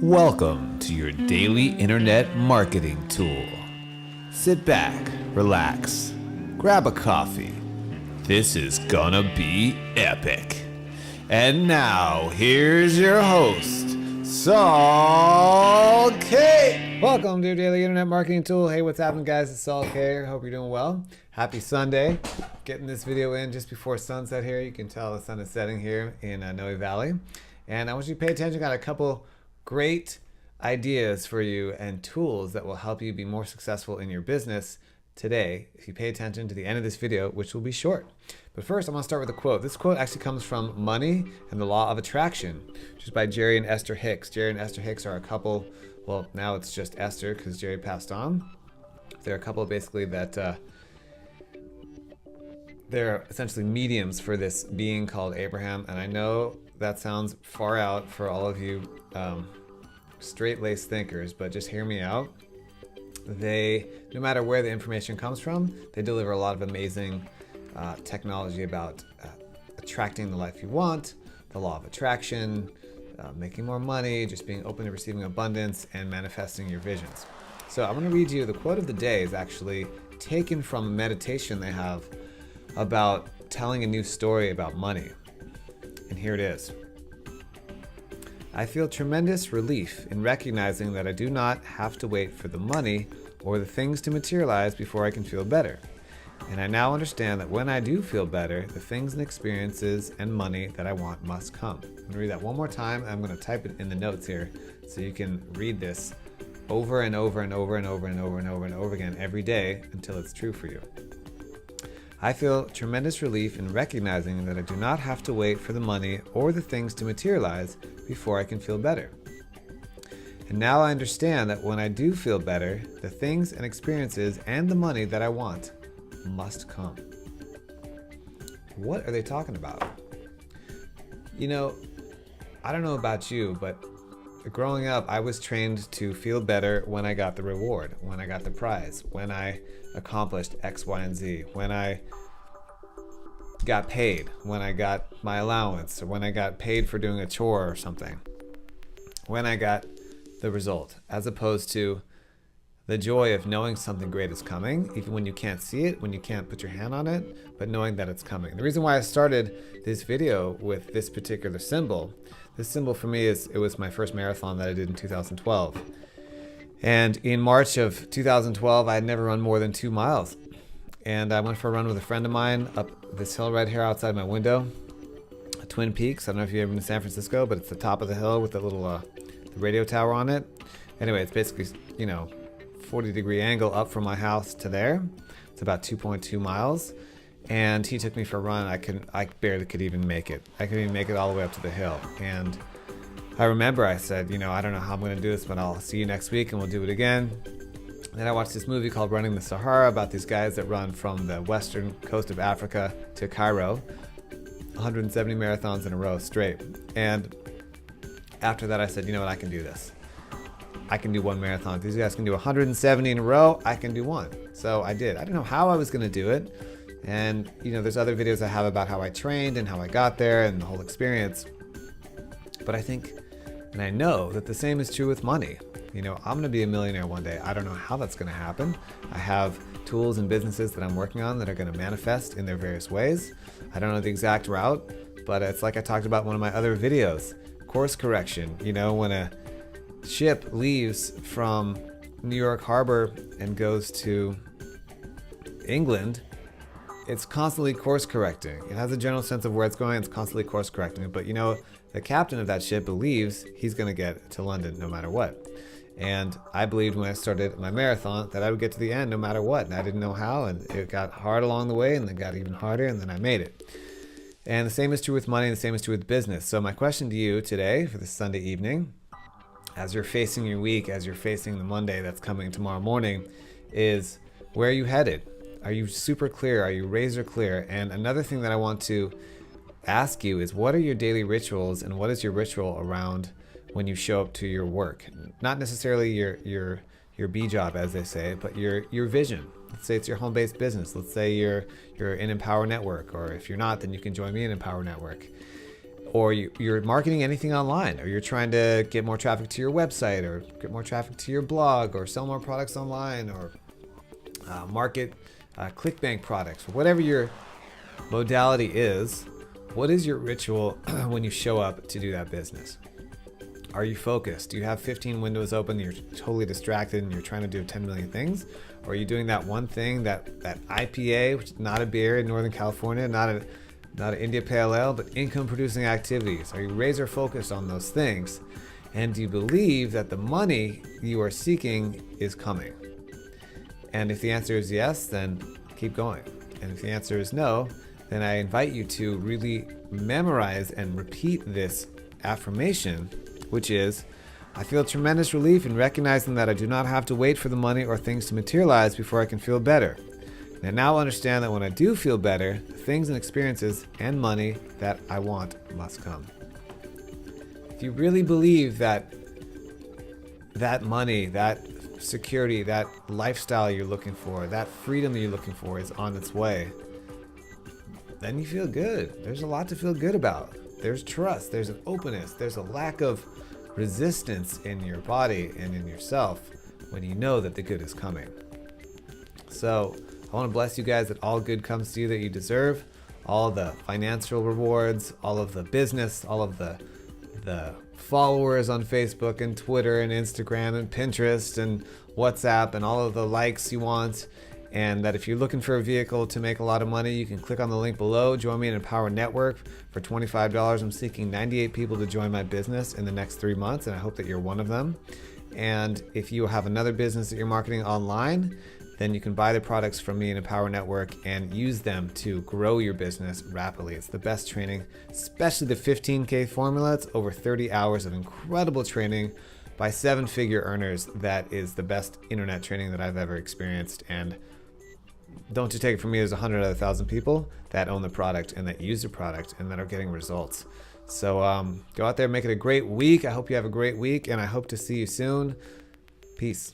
Welcome to your daily internet marketing tool. Sit back, relax, grab a coffee. This is gonna be epic. And now, here's your host, Saul K. Welcome to your daily internet marketing tool. Hey, what's happening, guys? It's Saul K. Hope you're doing well. Happy Sunday. Getting this video in just before sunset here. You can tell the sun is setting here in Noe Valley. And I want you to pay attention. Got a couple great ideas for you and tools that will help you be more successful in your business today if you pay attention to the end of this video, which will be short. But first, I'm going to start with a quote. This quote actually comes from Money and the Law of Attraction, which is by Jerry and Esther Hicks. Jerry and Esther Hicks are a couple. Well, now it's just Esther because Jerry passed on. They're a couple basically that they're essentially mediums for this being called Abraham. And I know that sounds far out for all of you straight-laced thinkers, but just hear me out. They, no matter where the information comes from, they deliver a lot of amazing technology about attracting the life you want, the law of attraction, making more money, just being open to receiving abundance, and manifesting your visions. So I'm going to read you the quote of the day is actually taken from a meditation they have about telling a new story about money. And here it is. I feel tremendous relief in recognizing that I do not have to wait for the money or the things to materialize before I can feel better. And I now understand that when I do feel better, the things and experiences and money that I want must come. I'm going to read that one more time. I'm going to type it in the notes here so you can read this over and over and over and over and over and over and over again every day until it's true for you. I feel tremendous relief in recognizing that I do not have to wait for the money or the things to materialize before I can feel better. And now I understand that when I do feel better, the things and experiences and the money that I want must come. What are they talking about? You know, I don't know about you, but growing up, I was trained to feel better when I got the reward, when I got the prize, when I accomplished X, Y, and Z, when I got paid, when I got my allowance, or when I got paid for doing a chore or something, when I got the result, as opposed to the joy of knowing something great is coming, even when you can't see it, when you can't put your hand on it, but knowing that it's coming. The reason why I started this video with this particular symbol, this symbol for me it was my first marathon that I did in 2012. And in March of 2012, I had never run more than 2 miles. And I went for a run with a friend of mine up this hill right here outside my window, Twin Peaks. I don't know if you've ever been to San Francisco, but it's the top of the hill with the little the radio tower on it. Anyway, it's basically, 40-degree angle up from my house to there. It's about 2.2 miles. And he took me for a run. I barely could even make it. I couldn't even make it all the way up to the hill. And I remember I said, I don't know how I'm going to do this, but I'll see you next week and we'll do it again. Then I watched this movie called Running the Sahara about these guys that run from the western coast of Africa to Cairo, 170 marathons in a row straight. And after that, I said, you know what, I can do this. I can do one marathon. If these guys can do 170 in a row, I can do one. So I did. I didn't know how I was going to do it. And, there's other videos I have about how I trained and how I got there and the whole experience. But I think, and I know that the same is true with money. I'm going to be a millionaire one day. I don't know how that's going to happen. I have tools and businesses that I'm working on that are going to manifest in their various ways. I don't know the exact route, but it's like I talked about in one of my other videos. Course correction. When a ship leaves from New York Harbor and goes to England, it's constantly course correcting. It has a general sense of where it's going. It's constantly course correcting. But the captain of that ship believes he's going to get to London no matter what. And I believed when I started my marathon that I would get to the end no matter what. And I didn't know how, and it got hard along the way, and then got even harder, and then I made it. And the same is true with money, and the same is true with business. So my question to you today for this Sunday evening, as you're facing your week, as you're facing the Monday that's coming tomorrow morning, is where are you headed? Are you super clear? Are you razor clear? And another thing that I want to ask you is, what are your daily rituals, and what is your ritual around when you show up to your work? Not necessarily your B job, as they say, but your vision. Let's say it's your home-based business. Let's say you're in Empower Network, or if you're not, then you can join me in Empower Network. or you're marketing anything online, or you're trying to get more traffic to your website, or get more traffic to your blog, or sell more products online, or market ClickBank products, whatever your modality is, what is your ritual when you show up to do that business? Are you focused? Do you have 15 windows open, you're totally distracted, and you're trying to do 10 million things? Or are you doing that one thing, that IPA, which is not a beer in Northern California, not an India Pale Ale, but income producing activities? Are you razor focused on those things? And do you believe that the money you are seeking is coming? And if the answer is yes, then keep going. And if the answer is no, then I invite you to really memorize and repeat this affirmation, which is, I feel tremendous relief in recognizing that I do not have to wait for the money or things to materialize before I can feel better. And I now understand that when I do feel better, the things and experiences and money that I want must come. If you really believe that money, that security, that lifestyle you're looking for, that freedom that you're looking for is on its way, then you feel good. There's a lot to feel good about. There's trust, there's an openness, there's a lack of resistance in your body and in yourself when you know that the good is coming. So I want to bless you guys that all good comes to you that you deserve, all the financial rewards, all of the business, all of the followers on Facebook and Twitter and Instagram and Pinterest and WhatsApp and all of the likes you want. And that if you're looking for a vehicle to make a lot of money, you can click on the link below. Join me in Empower Network for $25. I'm seeking 98 people to join my business in the next 3 months, and I hope that you're one of them. And if you have another business that you're marketing online, then you can buy the products from me in Empower Network and use them to grow your business rapidly. It's the best training, especially the 15K formula. It's over 30 hours of incredible training by 7-figure earners. That is the best internet training that I've ever experienced. And don't you take it from me, there's 100 other thousand people that own the product and that use the product and that are getting results. So go out there, make it a great week. I hope you have a great week, and I hope to see you soon. Peace.